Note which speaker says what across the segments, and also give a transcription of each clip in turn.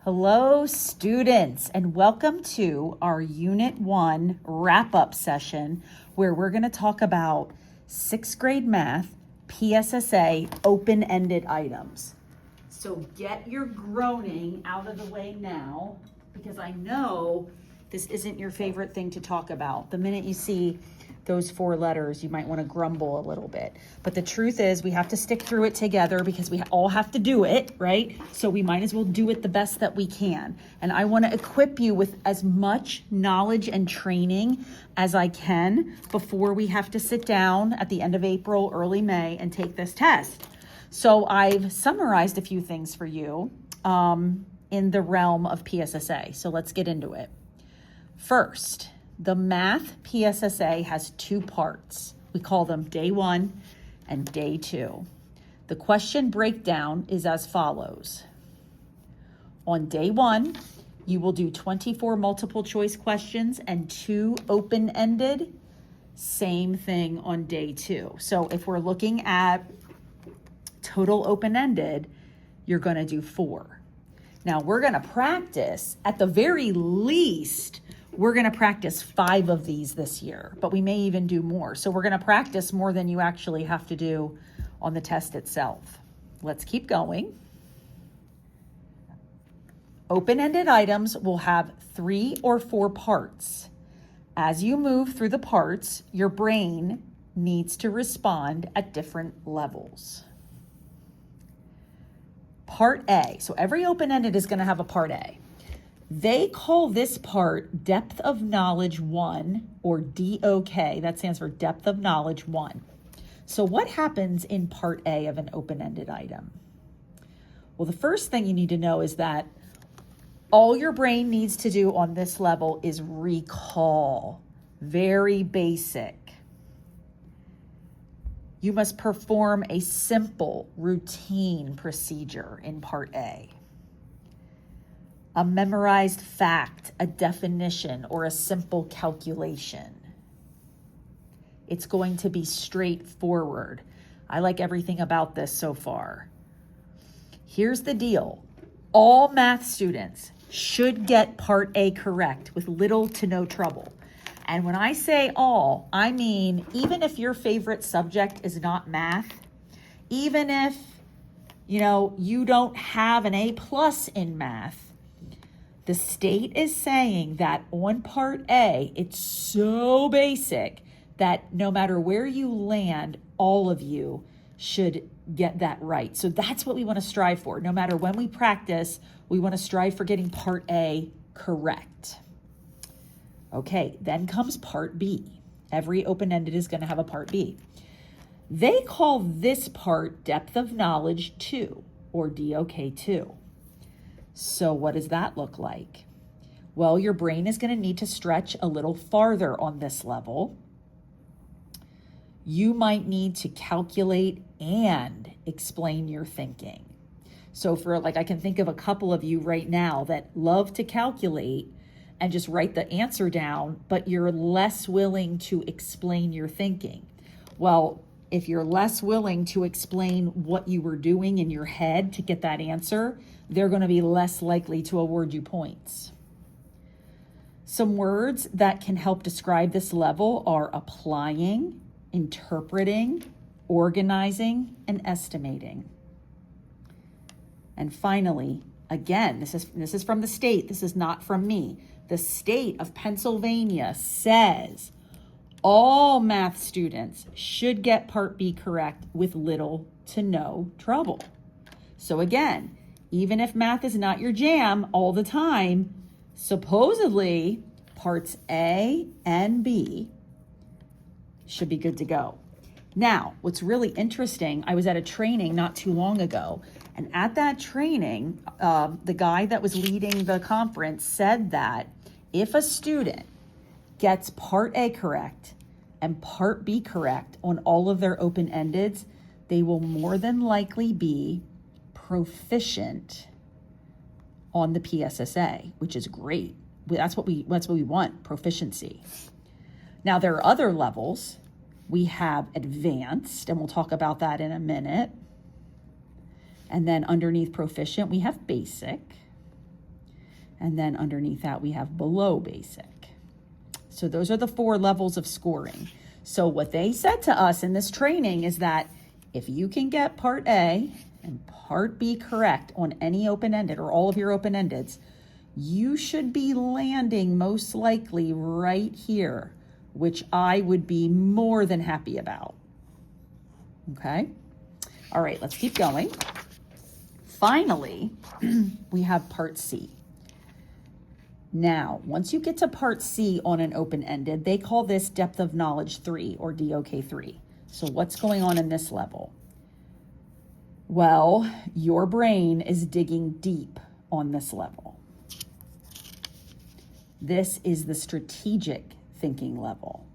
Speaker 1: Hello, students, and welcome to our Unit 1 wrap-up session where we're going to talk about 6th grade math, PSSA, open-ended items. So get your groaning out of the way now, because I know this isn't your favorite thing to talk about. The minute you see those 4 letters, you might want to grumble a little bit. But the truth is we have to stick through it together because we all have to do it, right? So we might as well do it the best that we can. And I want to equip you with as much knowledge and training as I can before we have to sit down at the end of April, early May, and take this test. So I've summarized a few things for you in the realm of PSSA. So let's get into it. First, the math PSSA has 2 parts. We call them day 1 and day 2. The question breakdown is as follows. On day 1, you will do 24 multiple choice questions and 2 open-ended. Same thing on day 2. So if we're looking at total open-ended, you're going to do 4. Now we're going to practice, at the very least, we're going to practice 5 of these this year, but we may even do more. So we're going to practice more than you actually have to do on the test itself. Let's keep going. Open-ended items will have 3 or 4 parts. As you move through the parts, your brain needs to respond at different levels. Part A. So every open-ended is going to have a part A. They call this part Depth of Knowledge 1, or DOK. That stands for Depth of Knowledge 1. So what happens in part A of an open-ended item? Well, the first thing you need to know is that all your brain needs to do on this level is recall. Very basic. You must perform a simple routine procedure in part A. A memorized fact, a definition, or a simple calculation. It's going to be straightforward. I like everything about this so far. Here's the deal. All math students should get part A correct with little to no trouble. And when I say all, I mean even if your favorite subject is not math, even if, you don't have an A+ in math, the state is saying that on part A, it's so basic that no matter where you land, all of you should get that right. So that's what we want to strive for. No matter when we practice, we want to strive for getting part A correct. Okay, then comes part B. Every open-ended is going to have a part B. They call this part Depth of Knowledge 2, or DOK 2. So what does that look like? Well, your brain is going to need to stretch a little farther on this level. You might need to calculate and explain your thinking. So I can think of a couple of you right now that love to calculate and just write the answer down, but you're less willing to explain your thinking. Well, if you're less willing to explain what you were doing in your head to get that answer, they're going to be less likely to award you points. Some words that can help describe this level are applying, interpreting, organizing, and estimating. And finally, again, this is from the state. This is not from me. The state of Pennsylvania says all math students should get part B correct with little to no trouble. So again, even if math is not your jam all the time, supposedly parts A and B should be good to go. Now, what's really interesting, I was at a training not too long ago, and at that training, the guy that was leading the conference said that if a student gets part A correct and part B correct on all of their open-endeds, they will more than likely be proficient on the PSSA, which is great. That's what we want, proficiency. Now, there are other levels. We have advanced, and we'll talk about that in a minute. And then underneath proficient, we have basic. And then underneath that, we have below basic. So those are the 4 levels of scoring. So what they said to us in this training is that if you can get part A and part B correct on any open-ended or all of your open-endeds, you should be landing most likely right here, which I would be more than happy about. Okay? All right, let's keep going. Finally, we have part C. Now, once you get to part C on an open-ended, they call this depth of knowledge 3 or DOK3. So what's going on in this level? Well, your brain is digging deep on this level. This is the strategic thinking level.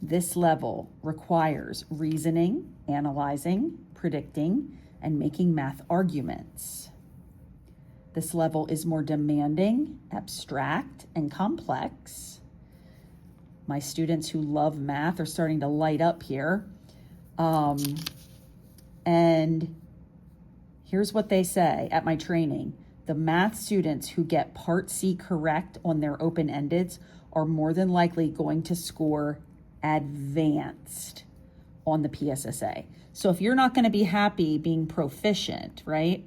Speaker 1: This level requires reasoning, analyzing, predicting, and making math arguments. This level is more demanding, abstract, and complex. My students who love math are starting to light up here. And here's what they say at my training. The math students who get part C correct on their open-endeds are more than likely going to score advanced on the PSSA. So if you're not going to be happy being proficient, right,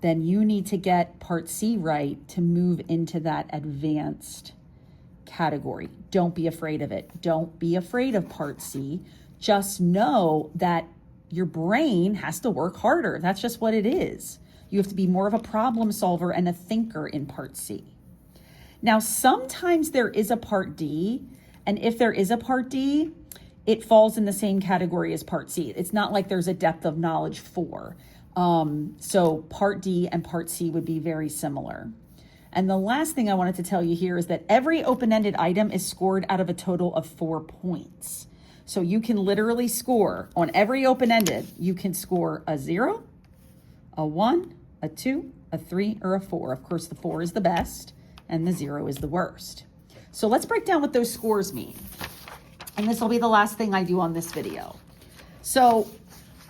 Speaker 1: then you need to get part C right to move into that advanced category. Don't be afraid of it. Don't be afraid of part C. Just know that your brain has to work harder. That's just what it is. You have to be more of a problem solver and a thinker in part C. Now, sometimes there is a part D, and if there is a part D, it falls in the same category as part C. It's not like there's a depth of knowledge 4. So part D and part C would be very similar. And the last thing I wanted to tell you here is that every open-ended item is scored out of a total of 4 points. So you can literally score on every open-ended. You can score a 0, a 1, a 2, a 3, or a 4. Of course, the 4 is the best and the 0 is the worst. So let's break down what those scores mean. And this will be the last thing I do on this video. So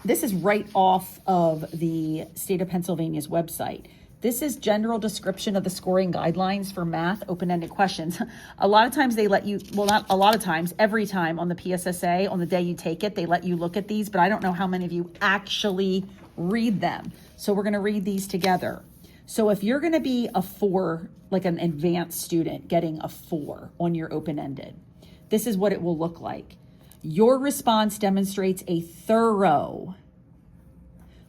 Speaker 1: this is right off of the State of Pennsylvania's website. This is general description of the scoring guidelines for math open-ended questions. A lot of times they let you, well, not a lot of times, every time on the PSSA, on the day you take it, they let you look at these, but I don't know how many of you actually read them. So we're going to read these together. So if you're going to be a 4, like an advanced student getting a 4 on your open-ended, this is what it will look like. Your response demonstrates a thorough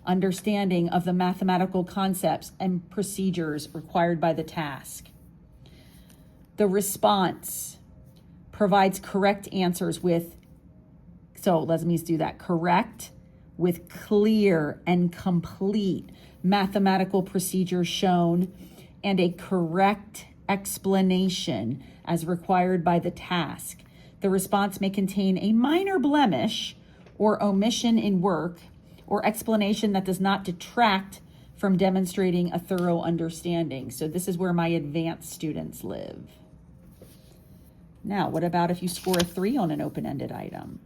Speaker 1: understanding of the mathematical concepts and procedures required by the task. The response provides correct answers with, so let me do that, correct with clear and complete mathematical procedures shown and a correct explanation as required by the task. The response may contain a minor blemish or omission in work or explanation that does not detract from demonstrating a thorough understanding. So this is where my advanced students live. Now, what about if you score a 3 on an open-ended item?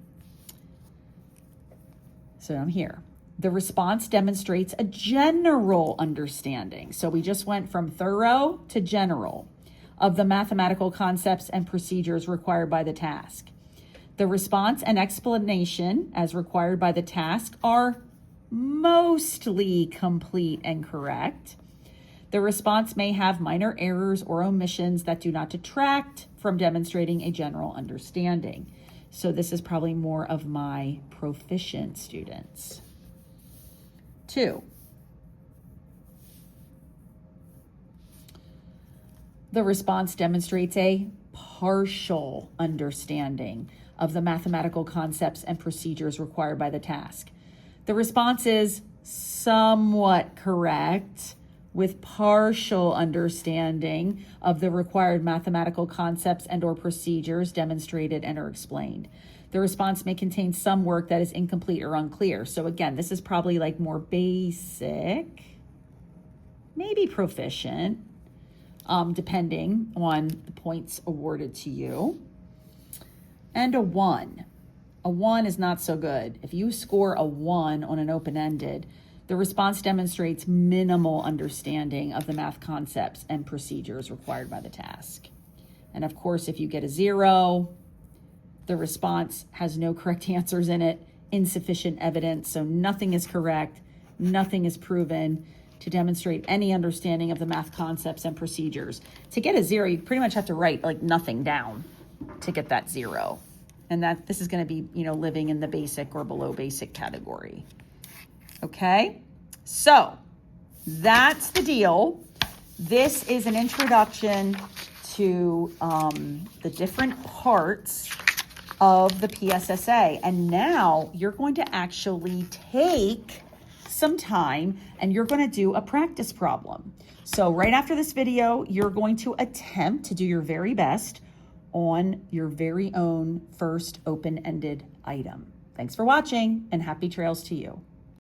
Speaker 1: So I'm here. The response demonstrates a general understanding. So we just went from thorough to general of the mathematical concepts and procedures required by the task. The response and explanation as required by the task are mostly complete and correct. The response may have minor errors or omissions that do not detract from demonstrating a general understanding. So this is probably more of my proficient students. 2. The response demonstrates a partial understanding of the mathematical concepts and procedures required by the task. The response is somewhat correct with partial understanding of the required mathematical concepts and or procedures demonstrated and or explained. The response may contain some work that is incomplete or unclear. So again, this is probably like more basic, maybe proficient, depending on the points awarded to you. And a 1. A 1 is not so good. If you score a 1 on an open-ended, The response demonstrates minimal understanding of the math concepts and procedures required by the task. And of course, if you get a 0, the response has no correct answers in it, insufficient evidence, so nothing is correct, nothing is proven to demonstrate any understanding of the math concepts and procedures. To get a 0, you pretty much have to write like nothing down to get that 0. And that this is going to be, living in the basic or below basic category. Okay, so that's the deal. This is an introduction to the different parts of the PSSA. And now you're going to actually take some time and you're going to do a practice problem. So right after this video, you're going to attempt to do your very best on your very own first open-ended item. Thanks for watching and happy trails to you.